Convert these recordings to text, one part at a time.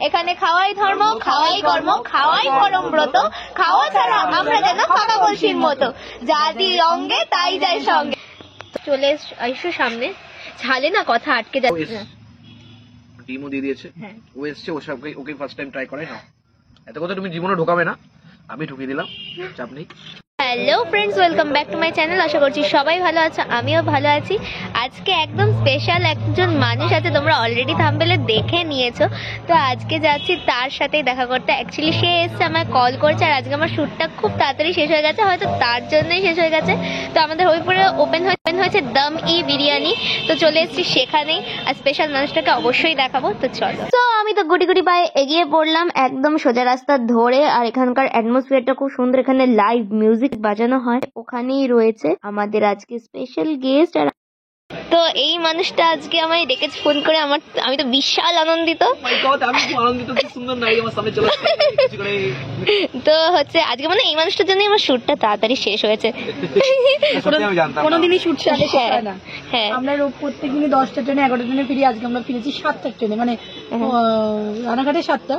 এখানে খাওয়াই ধর্ম, খাওয়াই কর্ম, খাওয়াই পরম ব্রত, খাওয়া ছাড়া আমরা যেন ফাঁকা কলসির মতো, জাতি অঙ্গে তাই যায় সঙ্গে। চলে এসো সামনে, ঝালে না কথা আটকে যাচ্ছে। ডিমও দিয়ে দিয়েছে, ও এসছে, ও সবকে ওকে ফার্স্ট টাইম ট্রাই করে না, এত কথা তুমি জীবনে ঢোকাবে না, আমি ঢুকিয়ে দিলাম, চাপ নেই। Hello friends, welcome back to my channel. আশা করছি সবাই ভালো আছো, আমিও ভালো আছি। আজকে একদম স্পেশাল একজন মানুষ আছে, তোমরা অলরেডি থাম্বনেলে দেখে নিয়েছো। তো আজকে যাচ্ছি তার সাথেই দেখা করতে। অ্যাকচুয়ালি সে এসছে, আমায় কল করছে, আর আজকে আমার শ্যুটটা খুব তাড়াতাড়ি শেষ হয়ে গেছে, হয়তো তার জন্যই শেষ হয়ে গেছে। তো আমাদের হবিপুরে ওপেন হয়েছে দম ই বিরিয়ানি, তো চলে এসেছি সেখানেই, আর স্পেশাল মানুষটাকে অবশ্যই দেখাবো। তো চলো। তো আমি তো গুটি গুটি পায়ে এগিয়ে পড়লাম একদম সোজা রাস্তা ধরে, আর এখানকার অ্যাটমসফিয়ারটা খুব সুন্দর। এখানে লাইভ মিউজিক বাজানো হয়, ওখানেই রয়েছে আমাদের আজকে স্পেশাল গেস্ট। আর তো এই মানুষটা আজকে আমায় ডেকেছে ফোন করে, আমি তো বিশাল আনন্দিত। তো হচ্ছে আজকে মানে এই মানুষটার জন্য আমার শ্যুটটা তাড়াতাড়ি শেষ হয়েছে। কোনোদিনই শ্যুট শেষ হয় না। হ্যাঁ, আমরা প্রত্যেক দিনই 10টা ট্রেনে 11টা ট্রেনে ফিরি। আজকে আমরা ফিরেছি 7টা ট্রেনে, মানে রানাঘাটে 7টা,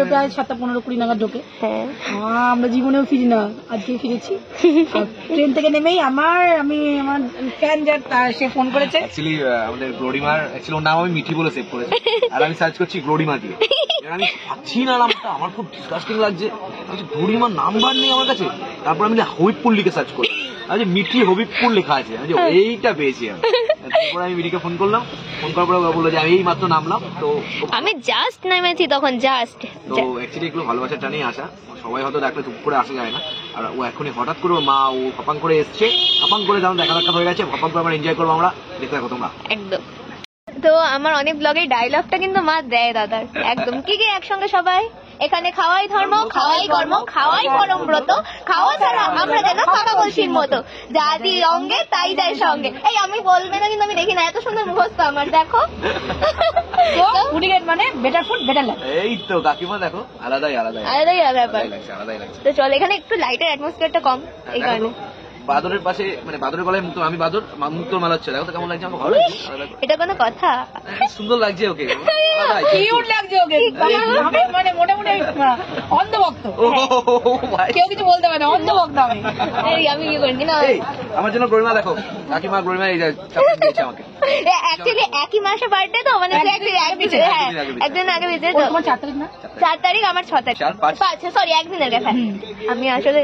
প্রায় 7টা 15-20 নাগাদ ঢোকে। আমরা জীবনেও ফিরি না, আজকে ফিরেছি। ট্রেন থেকে নেমেই আমার ফ্যান যার সে ফোন করেছে। অ্যাকচুয়ালি আমাদের গ্লোরিমার, অ্যাকচুয়ালি ওর নাম আমি মিঠি বলে সেভ করেছি, আর আমি সার্চ করছি গ্লোরিমা দিয়ে, আমি পাচ্ছি না নামটা, আমার খুব ডিসগাস্টিং লাগছে। গ্লোরিমার নাম্বার নেই আমার কাছে, তারপর আমি হবিবপুর লিখে সার্চ করি, আচ্ছা মিঠি হবিবপুর লেখা আছে, এইটা পেয়েছি আমি। তারপর আমি মিঠিকে ফোন করলাম, ফোন করার পরে বললো যে আমি এই মাত্র নামলাম। তো আমি জাস্ট নামেছি তখন, জাস্ট। তো অ্যাকচুয়ালি এগুলো ভালোবাসার টানেই আসা, সবাই হয়তো দেখলে চুপ করে আসা যায় না, আর ও এখনই হঠাৎ করে ওর মা ও ফাপাং করে এসছে, ফাপাং করে যেমন দেখা দেখা হয়ে গেছে, ফাপাং করে আমরা এনজয় করবো, আমরা দেখতে থাকো তোমরা একদম। তো আমার অনেক ব্লগের ডায়লগটা কিন্তু মা দেয় দাদার, একদম কি একসঙ্গে সবাই, এখানে খাওয়াই ধর্ম, খাওয়াই কর্ম, খাওয়াই পরম ব্রত, খাওয়া ছাড়া আমরা যেন ফাঁকা কলসির মতো, জাতি অঙ্গে তাই যায় সঙ্গে। এই আমি বলবে না কিন্তু আমি দেখি না, এত সুন্দর মুখস্থ আমার, দেখো। মানে বেটার ফুড বেটার লাইফ। এই তো কাকিমা দেখো, আলাদাই লাগছে। তো চল, এখানে একটু লাইটের অ্যাটমসফিয়ারটা কম, এই কারণে। বাদরের পাশে, মানে বাদরের গলায় মুক্ত, আমি বাদর, মুক্তর মালা হচ্ছে, দেখো তো কেমন লাগছে আমার, ভালো লাগছে। এটা কোনো কথা? সুন্দর লাগছে ওকে, কিউট লাগছে ওকে, মানে মোটামুটি অন্ধভক্ত, কেউ কিছু বলতে পারে না, অন্ধভক্ত আমি কি করি না। আমার জন্য গ্লোরিমা দেখো, কাকিমা গ্লোরিমা এই দিয়েছে আমাকে। অ্যাকচুয়ালি একই মাসে বার্থডে তো, মানে একদিন আগে বিজে। তোমার 4 তারিখ না? 4 তারিখ, আমার 6 তারিখ, 5, সরি একদিনের কথা। আমি আসলে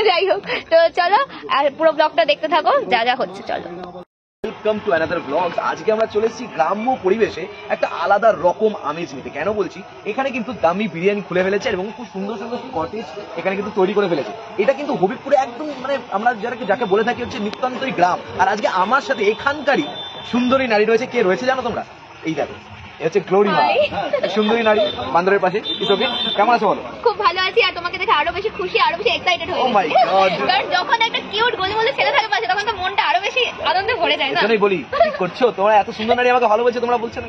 যাই হোক, তো চলো আর পুরো ব্লগটা দেখতে থাকো, যা যা হচ্ছে। চলো, ওয়েলকাম টু অ্যানাদার ব্লগ। আজকে আমরা চলে এসেছি গ্রাম্য পরিবেশে একটা আলাদা রকম আমেজ নিতে। কেন বলছি, এখানে কিন্তু দামি বিরিয়ানি খুলে ফেলেছে এবং খুব সুন্দর সুন্দর কটেজ এখানে কিন্তু তৈরি করে ফেলেছে। এটা কিন্তু হবিবপুরে একদম, মানে আমরা যাকে বলে থাকি হচ্ছে নিত্যন্তই গ্রাম। আর আজকে আমার সাথে এখানকারই সুন্দরী নারী রয়েছে। কে রয়েছে জানো তোমরা? এই দেখো, হচ্ছে গ্লোরিমা, সুন্দরী নারী বান্দরের পাশে। কেমন আছো বলো? খুব ভালো আছি, আর তোমাকে দেখে আরো বেশি খুশি, আরো বেশি এক্সাইটেড হয়ে গেছি। কারণ যখন একটা কিউট গলিমলে ছেলে থাকে পাশে, তখন তো মনটা আরো বেশি আনন্দে ভরে যায় না? এজন্যই বলি, কি করছো তোমরা? এত সুন্দর নারী আমাকে ভালোবাসে, তোমরা বলছো না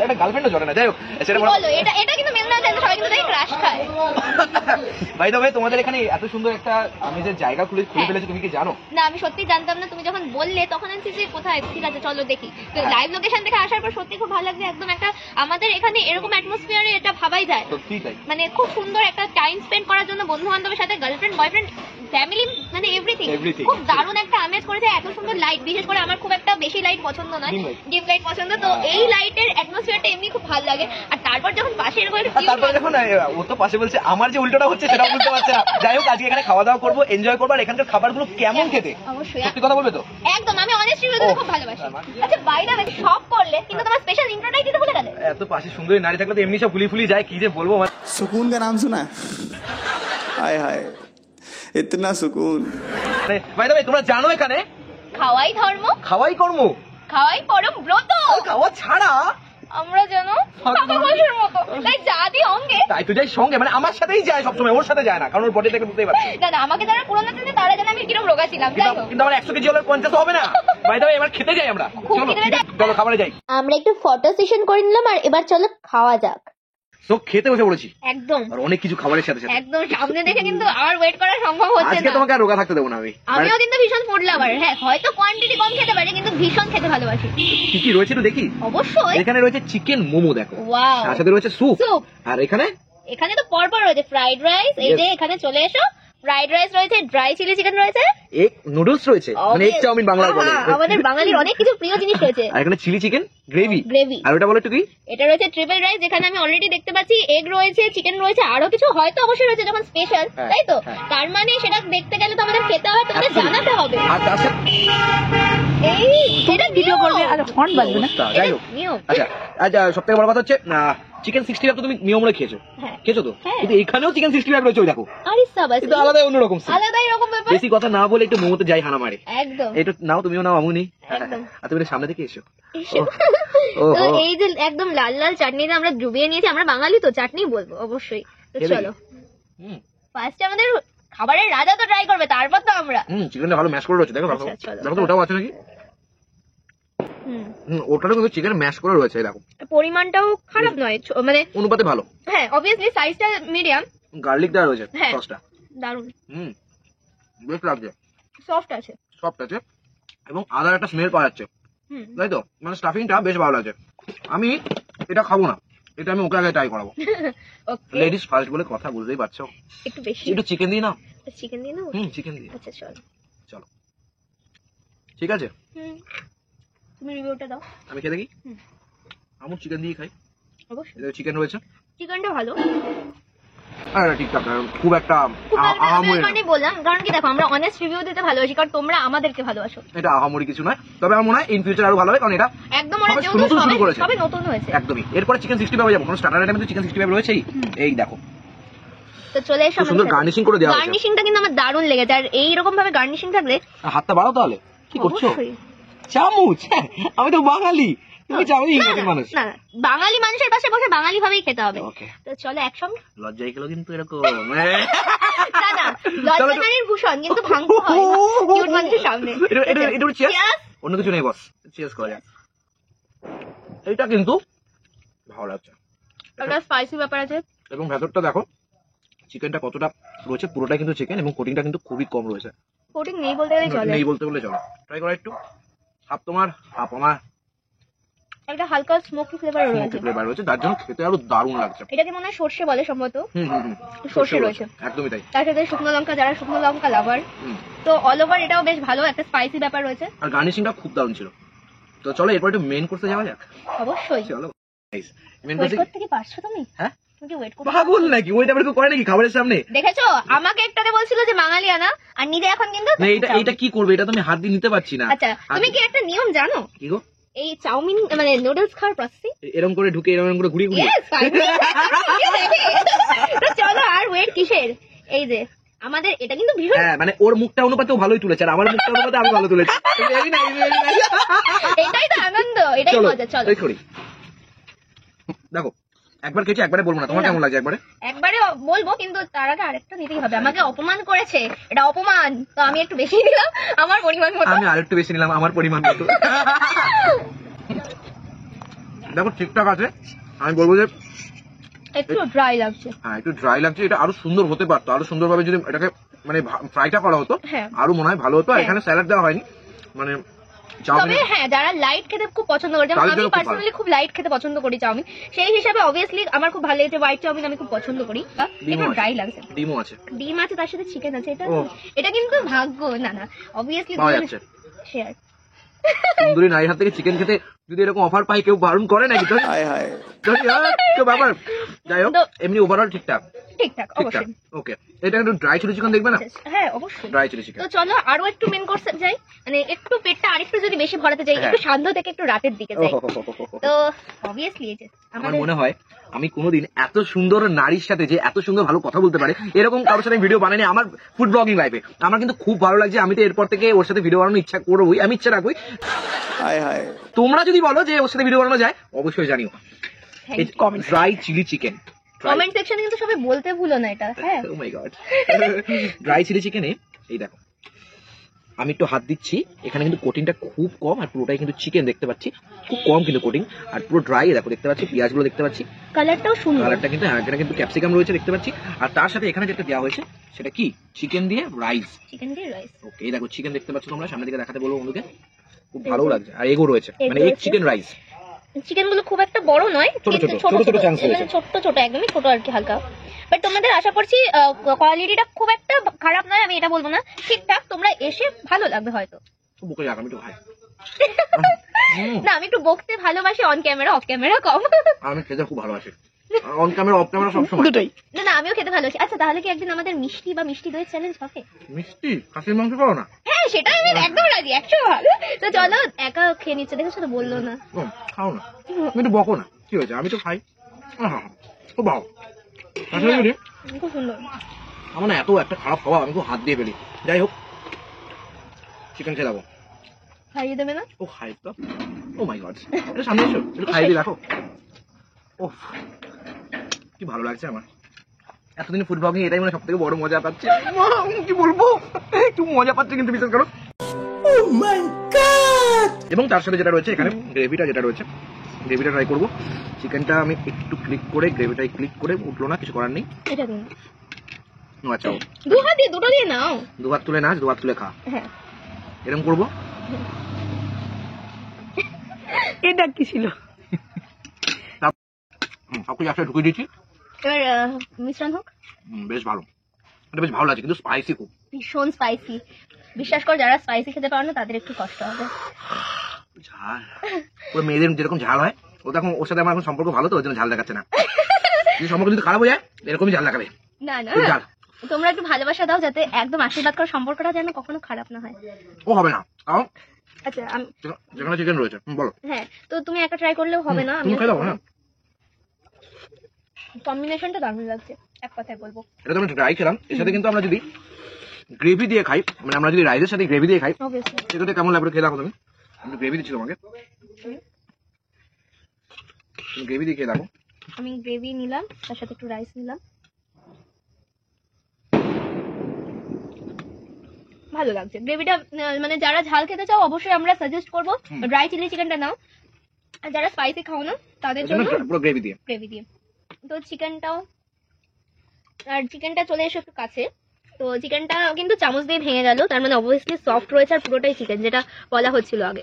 একটা গার্লফ্রেন্ডও জড়ে না। যাই হোক, সেটা বলো। এটা কিন্তু মেনে নেওয়া যায় না, সবাই কিন্তু তাই ক্রাশ খায়। ভাই তো ভাই, তোমাদের এখানে এত সুন্দর একটা আমেজের জায়গা খুলে ফেলেছে, তুমি কি জানো? না, আমি সত্যি জানতাম না। তুমি যখন বললে তখন আমি যে কোথায়, ঠিক আছে চলো দেখি। তো লাইভ লোকেশন থেকে আসার পর সত্যি খুব ভালো লাগছে। একদম একটা আমাদের এখানে এরকম অ্যাটমসফিয়ারে এটা ভাবাই যায়, সত্যি তাই। মানে খুব সুন্দর একটা টাইম স্পেন্ড করার জন্য বন্ধু বান্ধবের সাথে, গার্লফ্রেন্ড বয়ফ্রেন্ড ফ্যামিলি, মানে এভরিথিং। খুব দারুণ একটা আমেজ করেছে, এত সুন্দর লাইট। বিশেষ করে আমার খুব একটা বেশি লাইট পছন্দ নয়, ডিম লাইট পছন্দ। তো এই লাইটের অ্যাটমসফিয়ারটা এমনি খুব ভালো লাগে। আর তারপর যখন পাশে এরকম, তারপর যখন ও তো পাশে বলছে, আমার যে উল্টোটা হচ্ছে সেটা বুঝতে পারছে না। যাই হোক, আজকে এখানে খাওয়া দাওয়া করবো, এনজয় করবো। আর এখানকার খাবারগুলো কেমন খেতে? অবশ্যই সত্যি কথা বলবে তো? একদম, আমি অনেস্টলি বলতে খুব ভালোবাসি। আচ্ছা বাইরে সব করলে কিন্তু তোমার স্পেশাল ইন্ট্রোটাই দিতে ভুলে গেলে। এত পাশে সুন্দরী নারী থাকলে তো এমনি সব ফুলি যায়, কি যে বলবো। सुकून का नाम सुना है? हाय हाय इतना सुकून। ভাই তোমরা জানো এখানে খাওয়াই ধর্ম, খাওয়াই কর্ম, খাওয়াই পরম ব্রত, খাওয়া ছাড়া আমরা যেন ফাঁকা কলসির মতো, তাই জাতি অঙ্গে তাই তো যাই সঙ্গে, মানে আমার সাথেই যায় সবসময়, ওর সাথে যায় না, কারণ ওর বডি থেকে বুঝতেই পারছি। না, আমাকে যারা পুরনো দিনে তারা যেন আমি কিরকম রোগা ছিলাম। কিন্তু আমার 100 কেজি হলে 50 হবে না। ভাই এবার খেতে যাই আমরা, চলো খাবারে যাই। আমরা একটু ফটো সেশন করে নিলাম, আর এবার চলো খাওয়া যাক। সো খেতে বসে পড়েছি একদম আর অনেক কিছু খাবারের সাথে সাথে। একদম সামনে দেখে কিন্তু আর ওয়েট করা সম্ভব হচ্ছে আজকে না। তোমাকে আর রোগা থাকতে দেবো না আমি। আমিও কিন্তু ভীষণ ফুড লাভার। হ্যাঁ, হয়তো কোয়ান্টিটি কম খেতে পারি কিন্তু ভীষণ খেতে ভালোবাসি। কি কি রয়েছে একটু দেখি। অবশ্যই। এখানে রয়েছে চিকেন মোমো, দেখো ওয়াও। তার সাথে রয়েছে স্যুপ। স্যুপ। আর এখানে এখানে তো পরপর রয়েছে ফ্রাইড রাইস, এই যে এখানে চলে এসো, ফ্রাইড রাইস রয়েছে, ড্রাই চিলি চিকেন রয়েছে, এগ নুডলস রয়েছে, মানে এগ চাউমিন বাংলায় বলে। আমাদের বাঙালির অনেক কিছু প্রিয় জিনিস রয়েছে। আর এখানে চিলি চিকেন গ্রেভি। গ্রেভি। আর ওটা বলো একটু কি? এটা রয়েছে ট্রিপল রাইস, যেখানে আমি অলরেডি দেখতে পাচ্ছি এগ রয়েছে, চিকেন রয়েছে, আরো কিছু হয়তো অবশ্যই রয়েছে যখন স্পেশাল, হ্যাঁ, তাই তো? হ্যাঁ। তার মানে সেটা দেখতে গেলে তো আমাদের খেতে হবে, তোমাদের জানাতে হবে। আর তার সাথে এই এটা ভিডিও করবে আর হর্ন বাজবে না। অবস্থা, যাই হোক। নিয়ম। আচ্ছা আচ্ছা, সব থেকে বড় কথা হচ্ছে চিকেন 65 তো তুমি নিয়মরে খেয়েছো, হ্যাঁ। খেয়েছো তো? হ্যাঁ। কিন্তু এখানেও চিকেন 65 রয়েছে, ওই দেখো। আরে সাবাস, কিন্তু আলাদা অন্যরকম scene। আলাদাই রকম ব্যাপার। বেশি কথা না বলে একটু মোমোতে যাই হানা মারে। একদম। এটা নাও, তুমিও নাও, আমুনি। একদম। আর তুমি একটু সামনে থেকে এসো। এসো। ও তো এই যে একদম লাল লাল চাটনিটা আমরা ডুবিয়ে নিয়েছি, আমরা বাঙালি তো চাটনি বলবো অবশ্যই। তো খেয়ে চলো, হুম ফার্স্টে আমাদের খাবারের রাজা তো ট্রাই করবে, তারপর তো আমরা। চিকেনটা ভালো ম্যাশ করে রয়েছে, দেখো দেখো। আচ্ছা, চলো। দেখো তো, ওটাও আছে নাকি? ওটারও কিন্তু চিকেন ম্যাশ করে রয়েছে, দেখো। পরিমাণটাও খারাপ নয়, মানে অনুপাতে ভালো। হ্যাঁ অবভিয়াসলি সাইজটা মিডিয়াম। গার্লিক দেওয়া রয়েছে হ্যাঁ। সসটা। দারুন বেশ লাগছে, সফট আছে। সফট আছে এবং আদার একটা স্মেল পাওয়া যাচ্ছে, হুম। তাই তো? মানে স্টাফিংটা বেশ ভালো লাগছে। আমি এটা খাবো না, এটা আমি ওকে আগে ট্রাই করাবো। ওকে, লেডিস ফার্স্ট বলে কথা, বুঝতেই পারছো। একটু বেশি একটু চিকেন দিয়ে নাও। চিকেন দিয়ে নাও। চিকেন দিয়ে। আচ্ছা চলো। চলো, ঠিক আছে, তুমি রিভিউটা দাও। আমি খেয়ে দেখি। হুম। আমি চিকেন দিয়ে খাই। অবশ্যই চিকেন রয়েছে, চিকেনটা ভালো। আর ঠিকঠাক, খুব একটা খুব ভালো না, আমি আহামরি ওই না। কারণেই বললাম, কারণ কি দেখো আমরা অনেস্ট রিভিউ দিতে ভালোবাসি, কারণ তোমরা আমাদেরকে ভালোবাসো। এটা আহামরি কিছু নয়, তবে আমার মনে হয় ইন ফিউচার আরো ভালো হবে, কারণ এটা একদম ওরা সবাই যেহেতু নতুন শুরু করেছে। সবে নতুন হয়েছে। একদমই। এরপরে চিকেন 65 যাবো, কারণ স্টার্টার আইটেমে তো চিকেন 65 রয়েছেই। এই দেখো, তো চলে এসো। খুব সুন্দর গার্নিশিং করে দেওয়া হয়েছে। গার্নিশিংটা কিন্তু আমার দারুণ লেগেছে, আর এইরকম ভাবে গার্নিশিং থাকলে হাতটা বাড়াও তাহলে। কি করছো? অবশ্যই। চামচ? হ্যাঁ, আমি তো বাঙালি, তুমি চামচ না, ইংরেজি না, মানুষ। না, না, বাঙালি মানুষের পাশে বসে বাঙালি ভাবেই খেতে হবে। ওকে, তো চলো একসঙ্গে। লজ্জাই গেল কিন্তু এরকম। না না, লজ্জাকারীর ভূষণ কিন্তু ভাঙতে হয় কিউট মানুষের সামনে। এটা চিয়ার্স, Cheers! অন্য কিছু নেই বস, চিয়ার্স করা যাক। এইটা কিন্তু ভালো লাগছে একটা স্পাইসি ব্যাপার আছে, এবং ভেতরটা দেখো চিকেনটা কতটা রয়েছে, পুরোটা কিন্তু চিকেন এবং কোটিংটা কিন্তু খুবই কম রয়েছে। কোটিং নেই বলতে গেলেই চলে। নেই বলতে বলে চলো, ট্রাই করা একটু। হাফ তোমার, হাফ আমার। একটা হালকা স্মোকি ফ্লেভার রয়েছে, ফ্লেভার রয়েছে, যার জন্য খেতে আরো দারুণ লাগছে। এটাকে মনে হয় সর্ষে বলে সম্ভবত। সর্ষে রয়েছে একদমই তাই। তার সাথে শুকনো লঙ্কা, যারা শুকনো লঙ্কা লাভার, হুম। তো অল ওভার এটাও বেশ ভালো, একটা স্পাইসি ব্যাপার রয়েছে। আর গার্নিশিংটা খুব দারুণ ছিল। তো চলো এরপর একটু মেন কোর্সে যাওয়া যাক। অবশ্যই। চলো মেন ওয়েট কোর্সে। করতে কি পারছো তুমি? হ্যাঁ, তুমি কি ওয়েট করতে পাগল নাকি? ওইটা আবার কেউ করে নাকি খাবারের সামনে? দেখেছো, আমাকে একটাতে বলছিল যে বাঙালি আনা, আর নিজে এখন কিন্তু না, এটা কি করবে? এটা তো আমি হাত দিয়ে নিতে পারছি না। আচ্ছা, তুমি কি একটা নিয়ম জানো? কি গো? এই চাউমিন মানে নুডলস খাওয়ার প্রসেসিং? এরকম করে ঢুকে এরকম করে ঘুরিয়ে ঘুরিয়ে। ইয়েস, তো চলো আর ওয়েট কিসের? এই যে আমাদের এটা কিন্তু ভীষণ, হ্যাঁ, মানে ওর মুখটা অনুপাতেও ভালোই তুলেছে, আর আমার মুখটা অনুপাতে আমি ভালো তুলেছি। এই না, এই না, এই না। এটাই তো আনন্দ, এটাই চলো মজা। চলো এই করি। দেখো, একবার খেয়েছি, একবারে বলবো না। তোমার কেমন লাগছে একবারে? একবারে বলবো, কিন্তু তার আগে আরেকটা নিতেই হবে। আমাকে অপমান করেছে, এটা অপমান, তো আমি একটু বেশি দিলাম আমার পরিমাণ মতো। আমি আরেকটু বেশি নিলাম আমার পরিমাণ মতো। দেখো ঠিকঠাক আছে, আমি বলবো যে একটু ড্রাই লাগছে। হ্যাঁ একটু ড্রাই লাগছে। এটা আরো সুন্দর হতে পারতো, আরো সুন্দরভাবে যদি এটাকে মানে ফ্রাইটা করা হতো, হ্যাঁ। আরো মনে হয় ভালো হতো। আর হ্যাঁ। এখানে স্যালাড দেওয়া হয়নি, মানে তবে চাউমিন। হ্যাঁ, যারা লাইট খেতে খুব পছন্দ করে, যেমন তাদের আমি জন্য খুব পার্সোনালি খুব লাইট খেতে পছন্দ করি চাউমিন, সেই হিসাবে অবভিয়াসলি আমার খুব ভালো লেগেছে। হোয়াইট চাউমিন আমি খুব পছন্দ করি, ডিমও একটু আছে। ড্রাই লাগছে। ডিমও আছে, ডিম আছে, তার সাথে চিকেন আছে, এটা ও। এটা কিন্তু ভাগ্য। না না, অবভিয়াসলি পাওয়া যাচ্ছে। শেয়ার। সুন্দরী নারীর হাত থেকে চিকেন খেতে যদি এরকম অফার পাই, কেউ বারণ করে নাকি? তো हाय हाय কেউ ব্যাপার। যাই হোক, এমনি ওভারঅল ঠিকঠাক। ঠিকঠাক, ঠিকঠাক, অবশ্যই। ওকে। এটা একটু ড্রাই চিলি চিকেন দেখবে না? হ্যাঁ অবশ্যই। Dry chilli chicken. তো চলো আরো একটু মেন কোর্সে যাই, মানে একটু পেটটা আরেকটু যদি বেশি ভরাতে যাই, হ্যাঁ। একটু সান্ধ্য থেকে একটু রাতের দিকে যাই। তো অবভিয়াসলি এই যে আমার আমাদের মনে হয় আমি কোনোদিন এত সুন্দর নারীর সাথে যে এত সুন্দর ভালো কথা বলতে পারে এরকম কারোর সাথে ভিডিও বানাইনি আমার ফুড ব্লগিং লাইফে। আমার কিন্তু খুব ভালো লাগছে। আমি তো এরপর থেকে ওর সাথে ভিডিও বানানোর ইচ্ছা করবোই, আমি ইচ্ছা রাখবই। हाय हाय তোমরা যদি বলো যে ওর সাথে ভিডিও বানানো যায়, অবশ্যই জানিও। Comment dry chilli chicken, comment সেকশনে কিন্তু সবাই বলতে ভুলো না এটা। হ্যাঁ oh my god, dry chilli চিকেনে এই দেখো আমি একটু হাত দিচ্ছি, এখানে কিন্তু কোটিংটা খুব কম, আর পুরোটাই কিন্তু চিকেন দেখতে পাচ্ছি, খুব কম কিন্তু কোটিং, আর পুরো ড্রাই দেখো দেখতে পাচ্ছি, পেঁয়াজগুলো দেখতে পাচ্ছি, কালারটাও সুন্দর। কালারটা কিন্তু এখানে কিন্তু ক্যাপসিকাম রয়েছে দেখতে পাচ্ছি, আর তার সাথে এখানে যেটা দেওয়া হয়েছে সেটা কি চিকেন দিয়ে রাইস। চিকেন দিয়ে রাইস। ওকে, দেখো চিকেন দেখতে পাচ্ছ তোমরা, সামনের দিকে দেখাতে বলবো বন্ধুকে, খুব ভালো লাগছে, আর এগও রয়েছে, মানে এগ চিকেন রাইস। চিকেন গুলো খুব একটা বড় নয়, ছোট কিন্তু ছোট ছোট চান্স রয়েছে, ছোট ছোট একদমই ছোট আর কি, হালকা। বাট তোমাদের আশা করছি কোয়ালিটিটা খুব একটা খারাপ নয়, আমি এটা বলবো না, ঠিকঠাক, তোমরা এসে ভালো লাগবে হয়তো। বুকে রাখ, আমি একটু খাই। না, আমি একটু বকতে ভালোবাসি, অন ক্যামেরা অফ ক্যামেরা কম। আমি খেতে খুব ভালোবাসি, অন ক্যামেরা অফ ক্যামেরা সবসময় দুটোই। না না, আমিও খেতে ভালোবাসি। আচ্ছা, তাহলে কি একদিন আমাদের মিষ্টি বা মিষ্টি দই চ্যালেঞ্জ হবে? মিষ্টি খাসির মাংস পাও না? হ্যাঁ, সেটাই আমি একদম রাজি, 100 ভালো। তো চলো, একা খেয়ে নিচ্ছে, দেখেছো তো, বললো না। খাও না, তুমি একটু বকো না, কি হয়েছে, আমি তো খাই। খুব ভালো, আসলে কি রে, খুব সুন্দর। আমার না এত একটা খারাপ খাওয়া, আমি খুব হাত দিয়ে ফেলি। যাই হোক, চিকেন খেয়ে যাবো। খাইয়ে দেবে না? ও খাই তো, ও মাই গড, এটা সামনে এসো, একটু খাইয়ে দিয়ে রাখো। ওফ, কি ভালো লাগছে আমার, এতদিন ফুড ব্লগিং এটাই মানে সব থেকে বড় মজা পাচ্ছে, কি বলবো, একটু মজা পাচ্ছে কিন্তু বিশেষ করে। এবং তার সাথে যেটা রয়েছে এখানে গ্রেভিটা, যেটা রয়েছে গ্রেভিটা ট্রাই করবো। চিকেনটা আমি একটু ক্লিক করে, গ্রেভিটাই ক্লিক করে, উঠলো না, কিছু করার নেই। এটা দিন, আচ্ছা, দু হাত দিয়ে, দুটো দিয়ে নাও। দু হাত তুলে নাচ, দু হাত তুলে খা, হ্যাঁ, এরকম করবো। এটা কি ছিল? আপনি একসাথে ঢুকিয়ে দিচ্ছি, এবার মিশ্রণ হোক। বেশ ভালো, এটা বেশ ভালো লাগছে, কিন্তু স্পাইসি খুব, ভীষণ স্পাইসি। বিশ্বাস কর, যারা স্পাইসি খেতে পারে না তাদের একটু কষ্ট হবে। ঝাল, পুরো মেয়েদের যেরকম ঝাল হয়, ও তখন ওর সাথে আমার এখন সম্পর্ক ভালো, তো ওই জন্য ঝাল দেখাচ্ছে না। যদি সম্পর্ক যদি খারাপ হয়ে যায়, এরকমই ঝাল দেখাবে। না না, খুব ঝাল, তোমরা একটু ভালোবাসা দাও, যাতে একদম আশীর্বাদ করার সম্পর্কটা যেন কখনো খারাপ না হয়। ও হবে না, তাও আচ্ছা, যেখানে চিকেন রয়েছে, বলো। হ্যাঁ, তো তুমি একা ট্রাই করলেও হবে না, তুমি খেয়ে দাও, হ্যাঁ। কম্বিনেশনটা দারুণ লাগছে, এক কথায় বলবো। এটা তো আমি ড্রাই খেলাম, এর সাথে কিন্তু আমরা যদি গ্রেভি দিয়ে খাই, মানে আমরা যদি রাইসের সাথে গ্রেভি দিয়ে খাই, অবভিয়াসলি। সেটাতে কেমন লাগবে খেয়ে দেখো তুমি। আমি গ্রেভি দিচ্ছি তোমাকে, তুমি গ্রেভি দিয়ে খেয়ে দেখো। আমি গ্রেভি নিলাম, তার সাথে একটু রাইস নিলাম, ভালো লাগছে গ্রেভিটা। মানে যারা ঝাল খেতে চাও অবশ্যই আমরা সাজেস্ট করবো ড্রাই চিলি চিকেনটা নাও, আর যারা স্পাইসি খাও না তাদের জন্য পুরো গ্রেভি দিয়ে। গ্রেভি দিয়ে। তো চিকেনটাও, আর চিকেনটা চলে এসে একটু কাছে, তো চিকেনটা কিন্তু চামচ দিয়ে ভেঙে গেল, তার মানে অবভিয়াসলি সফট রয়েছে, আর পুরোটাই চিকেন, যেটা বলা হচ্ছিল আগে।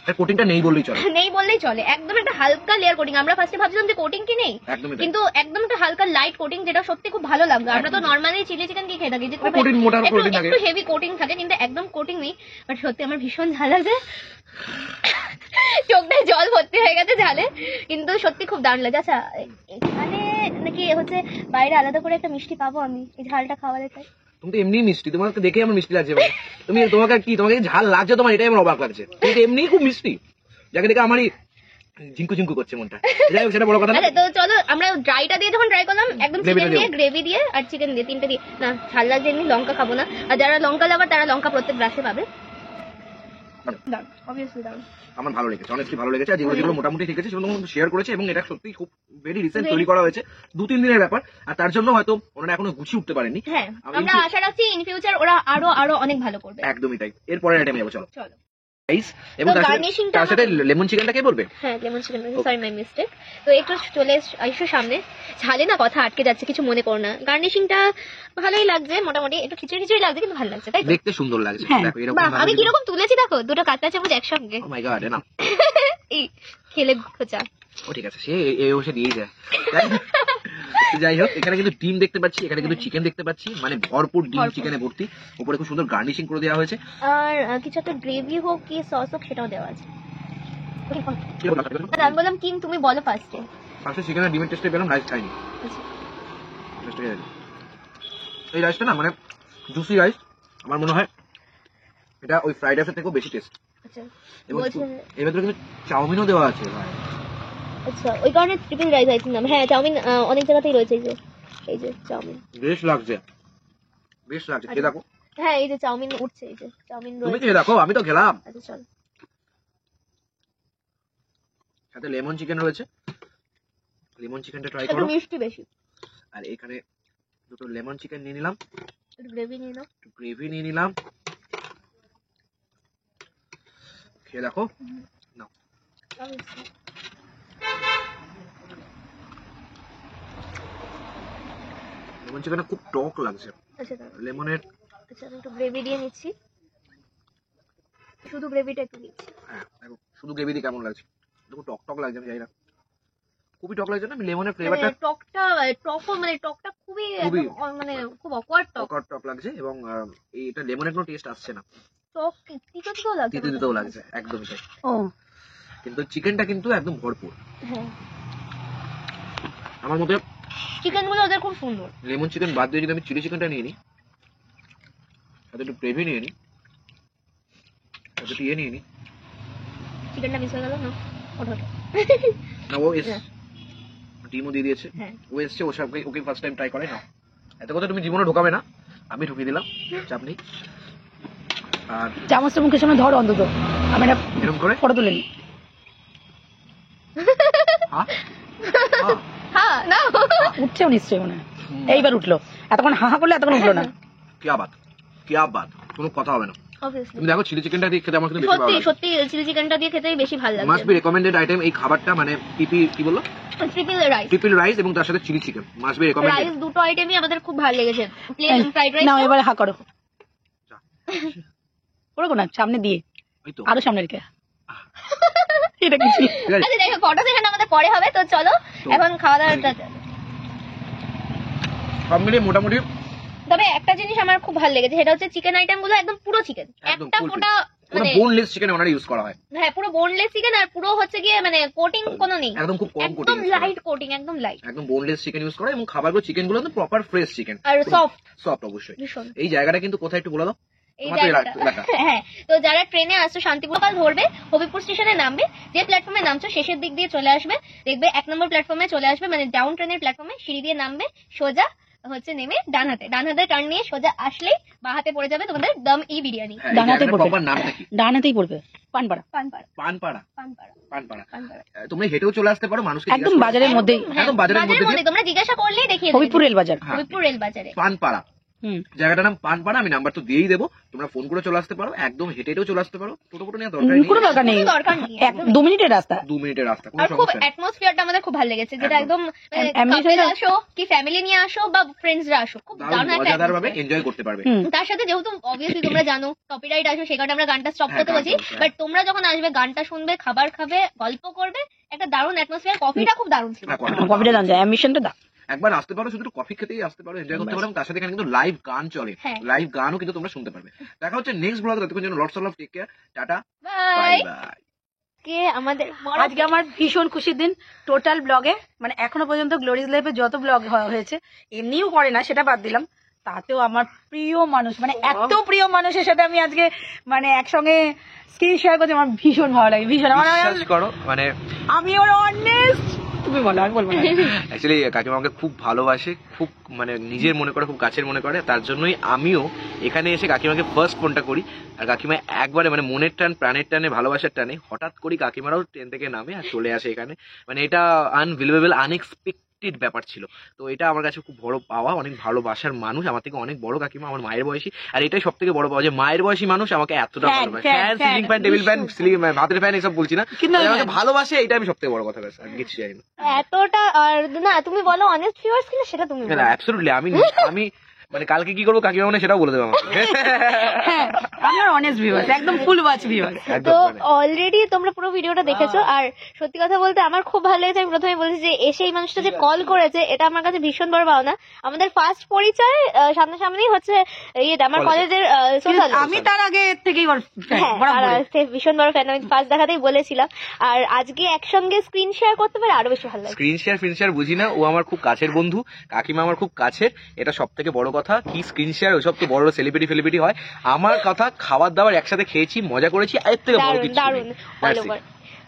এর কোটিংটা নেই বললেই চলে, নেই বললেই চলে, একদম একটা হালকা লেয়ার কোটিং। আমরা ফার্স্টে ভাবছিলাম যে কোটিং কি নেই, একদমই তাই। কিন্তু একদম একটা হালকা লাইট কোটিং, যেটা সত্যি খুব ভালো লাগলো। আমরা তো নর্মালি চিলি চিকেন কি খেয়ে থাকি, যে খুব কোটিং, মোটা কোটিং থাকে, একটু হেভি কোটিং থাকে, কিন্তু একদম কোটিং নেই। বাট সত্যি আমার ভীষণ ঝাল আছে, চোখটা জল ভর্তি হয়ে গেছে ঝালে, কিন্তু সত্যি খুব দারুণ লাগে। আচ্ছা, এখানে নাকি হচ্ছে বাইরে আলাদা করে একটা মিষ্টি পাবো আমি এই ঝালটা খাওয়ালে? তাই তুমি তো এমনি মিষ্টি, তোমাকে দেখে আমার মিষ্টি লাগছে, তুমি তোমাকে কি, তোমাকে ঝাল লাগছে তোমার, এটাই আমার অবাক লাগছে, তুমি তো এমনি খুব মিষ্টি, যাকে দেখে আমারই ঝিঙ্কু ঝিঙ্কু করছে মনটা। যাই হোক, সেটা বড় কথা না। আচ্ছা, তো চলো আমরা ড্রাইটা দিয়ে যখন ট্রাই করলাম, একদম গ্রেভিটা চিকেন দিয়ে, গ্রেভি দিয়ে আর চিকেন দিয়ে, তিনটে দিয়ে। না, ঝাল লাগছে এমনি, লঙ্কা খাবো না, আর যারা লঙ্কা লাভার তারা লঙ্কা প্রত্যেক গ্রাসে পাবে। দারুণ, অবভিয়াসলি দারুণ। আমার ভালো লেগেছে, অনেস্টলি ভালো লেগেছে, আর যেগুলো যেগুলো মোটামুটি ঠিক আছে সেগুলো শেয়ার করেছে, এবং এটা সত্যি খুব ভেরি রিসেন্ট তৈরি করা হয়েছে, 2-3 দিনের ব্যাপার, আর তার জন্য হয়তো ওনারা এখনো গুছিয়ে উঠতে পারেনি। হ্যাঁ, আমরা আশা রাখছি ইন ফিউচার ওরা আরো অনেক ভালো করবে। একদমই তাই। এরপরে আইটেমে যাবো, চলো। চলো। রাইস এবং তো তার garnishing-টা সাথে লেমন চিকেনটা কে বলবে? হ্যাঁ, lemon chicken, sorry my mistake. তো একটু চলে এসো সামনে, ঝালে না কথা আটকে যাচ্ছে, কিছু মনে করো না। গার্নিশিংটা ভালোই লাগছে, মোটামুটি একটু খিচুড়ি খিচুড়ি লাগছে, কিন্তু ভালো লাগছে, তাই তো? দেখতে সুন্দর লাগছে, হ্যাঁ। দেখো এরকম বাহ, ভাবে আমি যদি- কিরকম তুলেছি দেখো, দুটো কাঁচা চামচ একসঙ্গে। ও মাই গড, না এই খেলে খোঁচা। ও ঠিক আছে, সে এসে নিয়েই যায়। যাই হোক, এখানে কিন্তু ডিম দেখতে পাচ্ছি, এখানে কিন্তু চিকেন দেখতে পাচ্ছি, মানে ভরপুর ডিম ভরপুর। চিকেনে ভর্তি, উপরে খুব সুন্দর গার্নিশিং করে দেওয়া হয়েছে। আর কিছু একটা গ্রেভি হোক কি সস হোক সেটাও দেওয়া আছে। আর আমি বললাম কিং, তুমি বলো ফার্স্টে। ফার্স্টে চিকেনের ডিমের টেস্টে পেলাম, রাইস খাইনি। এই রাইসটা না মানে জুসি রাইস, আমার মনে হয় এটা ওই ফ্রাইড রাইসের থেকেও বেশি টেস্ট। আচ্ছা, এবং বলছে এর ভেতরে কিন্তু চাউমিনও দেওয়া আছে ভাই। আচ্ছা, ওই কারণে ট্রিপল রাইস আই থিঙ্ক নাম। হ্যাঁ, চাউমিন অনেক জায়গাতেই রয়েছে, এই যে চাউমিন। বেশ লাগছে, বেশ লাগছে, খেয়ে দেখো। হ্যাঁ, এই যে চাউমিন উঠছে, এই যে চাউমিন তুমি রয়েছে। খেয়ে দেখো, আমি তো খেলাম। আচ্ছা চলো। সাথে লেমন চিকেন রয়েছে, লেমন চিকেনটা ট্রাই একটু করো। মিষ্টি বেশি, আর এখানে দুটো লেমন চিকেন নিয়ে নিলাম, একটু গ্রেভি নিয়ে নাও। একটু গ্রেভি নিয়ে নিলাম, খেয়ে দেখো নাও। লেমন চিকেনটা খুব টক লাগছে, আচ্ছা লেমনের। আচ্ছা আমি একটু গ্রেভি দিয়ে নিচ্ছি, শুধু গ্রেভিটা একটু দিচ্ছি। হ্যাঁ দেখো শুধু গ্রেভি দিয়ে কেমন লাগছে, দেখো টক টক লাগছে, আমি জানি না খুবই টক লাগছে না, আমি লেমনের ফ্লেভারটা টকটা খুবই একদম মানে খুব অকওয়ার্ড টক টক লাগছে, এবং এটা লেমনের কোনো টেস্ট আসছে না, টক তিতো লাগছে। তিতো লাগছে একদমই তাই। ও কিন্তু চিকেনটা কিন্তু একদম ভরপুর। হ্যাঁ আমার মতে চিকেন গুলো ওদের খুব সুন্দর। লেমন চিকেন বাদ দিয়ে যদি আমি চিলি চিকেনটা নিয়ে নিই, সাথে একটু গ্রেভি নিয়ে নিই, সাথে একটু ইয়ে নিয়ে নিই, চিকেনটা মিস হয়ে গেল না, ওঠো না ও এস ডিমও দিয়ে দিয়েছে, হ্যাঁ ও এসছে, ও সব ওকে ফার্স্ট টাইম ট্রাই করে না, এত কথা তুমি জীবনে ঢোকাবে না, আমি ঢুকিয়ে দিলাম, চাপ নেই। আর চামচটা মুখের সামনে ধর অন্তত, আমি একটা এরকম করে ফটো তুলে নিই। হ্যাঁ হ্যাঁ হ্যাঁ না উঠছেও নিশ্চয়ই মনে হয়, এইবার উঠলো, এতক্ষণ হা করলে এতক্ষণ উঠলো না। কিয়া বাত কোনো কথা হবে না। অবভিয়াসলি তুমি দেখো চিলি চিকেনটা দিয়ে খেতে আমার কিন্তু বেশি ভালো সত্যি লাগে, সত্যি চিলি চিকেনটা দিয়ে খেতেই বেশি ভালো লাগে। মাস্ট বি রেকমেন্ডেড আইটেম এই খাবারটা, মানে পিপি কি বললো, ট্রিপল রাইস এবং তার সাথে chilli chicken, must be recommended. Rice দুটো আইটেমই আমাদের খুব ভালো লেগেছে। প্লেন ফ্রাইড রাইস নাও এবার হা করো, ওরকম না সামনে দিয়ে, এই তো আরো সামনে রেখে। এটা কি ছিল? ঠিক আছে, আচ্ছা দেখো ফটো সেশন আমাদের পরে হবে, তো চলো এখন খাওয়া দাওয়াটা। সব মিলিয়ে মোটামুটি তবে একটা জিনিস আমার খুব ভালো লেগেছে, সেটা হচ্ছে চিকেন আইটেম গুলো একদম পুরো চিকেন, একদম একটা full ফোঁটা পুরো মানে বোনলেস চিকেন ওনারা ইউজ করা হয়, হ্যাঁ পুরো বোনলেস চিকেন, আর পুরো হচ্ছে গিয়ে মানে কোটিং কোনো নেই, একদম খুব কম একদম কোটিং, লাইট কোটিং, একদম লাইট একদম বোনলেস চিকেন ইউজ করা, এবং খাবারগুলো চিকেন গুলো একদম প্রপার ফ্রেশ চিকেন আর সফট সফট অবশ্যই। ভীষণ। এই জায়গাটা কিন্তু কোথায় একটু বলে দাও, এই তোমার তো জায়গাটা এলাকা। হ্যাঁ, তো যারা ট্রেনে আসছো শান্তিপুর কাল ধরবে, হবিপুর স্টেশনে নামবে, যে প্ল্যাটফর্মে নামছো শেষের দিক দিয়ে চলে আসবে, দেখবে 1 নম্বর প্ল্যাটফর্মে চলে আসবে, মানে ডাউন ট্রেনের প্ল্যাটফর্মে সিঁড়ি দিয়ে নামবে, সোজা হচ্ছে নেমে ডান হাতে টার্ন নিয়ে সোজা আসলেই বাঁ হাতে পড়ে যাবে তোমাদের দম ই বিরিয়ানি। হ্যাঁ, এই ডানাতেই জায়গাটার পড়বে। proper নামটা কি? ডানাতেই পড়বে, পানপাড়া। পানপাড়া পানপাড়া। পানপাড়া পানপাড়া। পানপাড়া তোমরা হেঁটেও চলে আসতে পারো, মানুষকে একদম জিজ্ঞাসা বাজারের করতে মধ্যেই, পারো। একদম বাজারের মধ্যে দিয়ে তোমরা জিজ্ঞাসা করলেই দেখিয়ে দেবে। হবিপুর রেল বাজার। হ্যাঁ, হবিপুর রেল বাজারে পানপাড়া। হুম, জায়গাটার নাম পানপাড়া, আমি নাম্বার তো দিয়েই দেবো, তোমরা ফোন করে চলে আসতে পারো, একদম হেঁটেও চলে আসতে পারো, টোটো ফোটো নেওয়ার দরকার নেই, কোনো দরকার নেই, কোনো দরকার নেই, 2 মিনিটের রাস্তা। 2 মিনিটের রাস্তা, কোনো আর খুব সমস্যা নেই। অ্যাটমসফিয়ারটা আমাদের খুব ভালো লেগেছে, যেটা একদম ambience কাপল টা- আসো কি ফ্যামিলি নিয়ে আসো বা ফ্রেন্ডসরা আসো, খুব দারুণ দারুণ একটা মজাদার ভাবে atmosphere। এনজয় করতে পারবে। হুম, তার সাথে যেহেতু অবভিয়াসলি তোমরা জানো কপিরাইট আসো, সে কারণে আমরা গানটা স্টপ হ্যাঁ, করতে গান বলছি, চলছে, বাট তোমরা যখন আসবে গানটা শুনবে, খাবার খাবে, গল্প করবে, একটা দারুণ অ্যাটমসফিয়ার। কফিটা খুব দারুণ ছিল। হ্যাঁ, কথা- কপিটা দান যায়, অ্যাম্বিশনটা দাও। একবার আসতে পারো, শুধু কফি খেতেই আসতে পারো, এনজয় করতে পারো, এবং তার সাথে এখানে কিন্তু লাইভ গান চলে, হ্যাঁ। লাইভ গানও কিন্তু তোমরা শুনতে পারবে। দেখা হচ্ছে নেক্সট ব্লগে, ততক্ষণ জন্য lots of take care, tata, bye. Bye bye. কে আমাদের আজকে আমার ভীষণ খুশির দিন। টোটাল ব্লগে মানে এখনো পর্যন্ত গ্লোরিজ লাইফে যত ব্লগ হয়েছে, এমনিও করে না সেটা বাদ দিলাম, তাতেও আমার প্রিয় মানুষ, মানে এত প্রিয় মানুষের সাথে আমি আজকে মানে একসঙ্গে স্ক্রিন শেয়ার করছি, আমার ভীষণ ভালো লাগে, ভীষণ। বিশ্বাস করো, মানে আমি ওর অনেস্ট, তুমি বলো, আমি বলবো না। অ্যাকচুয়ালি কাকিমা আমাকে খুব ভালোবাসে, খুব মানে নিজের মনে করে, খুব কাছের মনে করে, তার জন্যই আমিও এখানে এসে কাকিমাকে ফার্স্ট ফোনটা করি। আর কাকিমা একবারে মানে মনের টান, প্রাণের টানে, ভালোবাসার টানে হঠাৎ করি কাকিমারাও ট্রেন থেকে নামে আর চলে আসে এখানে, মানে এটা আনবিলিভেবল, আনএক্সপেক্টেড ব্যাপার ছিল। তো এটা আমার কাছে খুব বড় পাওয়া, অনেক ভালোবাসার মানুষ, আমার থেকে অনেক বড় কাকিমা, আমার মায়ের বয়সী, আর এটাই সব থেকে বড় পাওয়া যে মায়ের বয়সী মানুষ আমাকে এতটা Fan, ভালোবাসে। fan, fan, fan, ceiling fan, table fan, ceiling ভাতের ফ্যান এসব বলছি না, কিন্তু আমাকে ভালোবাসে, এটা আমি সব থেকে বড় কথা, ব্যাস আর কিছু চাই না। এতটা আর না, তুমি বলো অনেস্ট ভিউয়ার্স কিনা সেটা তুমি বলো। না, অ্যাবসলিউটলি আমি মানে কালকে কি করবো কাকিমা মানে সেটাও বলে দেবো আমাকে। হ্যাঁ, আমার অনেস্ট ভিউয়ার্স, একদম ফুল ওয়াচ ভিউয়ার্স। তো একদম মানে। অলরেডি তোমরা পুরো ভিডিওটা দেখেছো, আর সত্যি কথা বলতে আমার খুব ভালো লেগেছে। আমি প্রথমে বলেছি যে এসে এই মানুষটা যে কল করেছে, এটা আমার কাছে ভীষণ বড় পাওনা। আমাদের ফার্স্ট পরিচয় সামনাসামনি হচ্ছে ইয়েটা আমার কলেজের সোশ্যাল। আমি তার আগে থেকেই ওর fan, হ্যাঁ, বরাবর। আর সে ভীষণ বড় ফ্যান, আমি ফার্স্ট দেখাতেই বলেছিলাম। আর আজকে একসঙ্গে স্ক্রিন শেয়ার করতে পারে আরো বেশি ভালো লাগে। স্ক্রিন শেয়ার বুঝি না, ও আমার খুব কাছের বন্ধু, কাকিমা আমার খুব কাছের, এটা সব থেকে বড় কথা। কি স্ক্রিন শেয়ার, ওইসব তো বড় সেলিব্রিটি হয়, আমার কথা খাবার দাবার একসাথে খেয়েছি, মজা করেছি, এর থেকে বড় দারুণ কিছু দারুণ নেই। all over।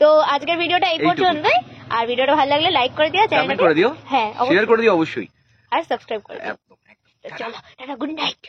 তো আজকের ভিডিওটা এই এইটুকু। পর্যন্তই। আর ভিডিওটা ভালো লাগলে লাইক করে দিও, কমেন্ট চ্যানেলটা করে দিও, হ্যাঁ শেয়ার অবশ্যই, করে দিও অবশ্যই, আর সাবস্ক্রাইব করে দিও। একদম। তো চলো টাটা, গুড নাইট।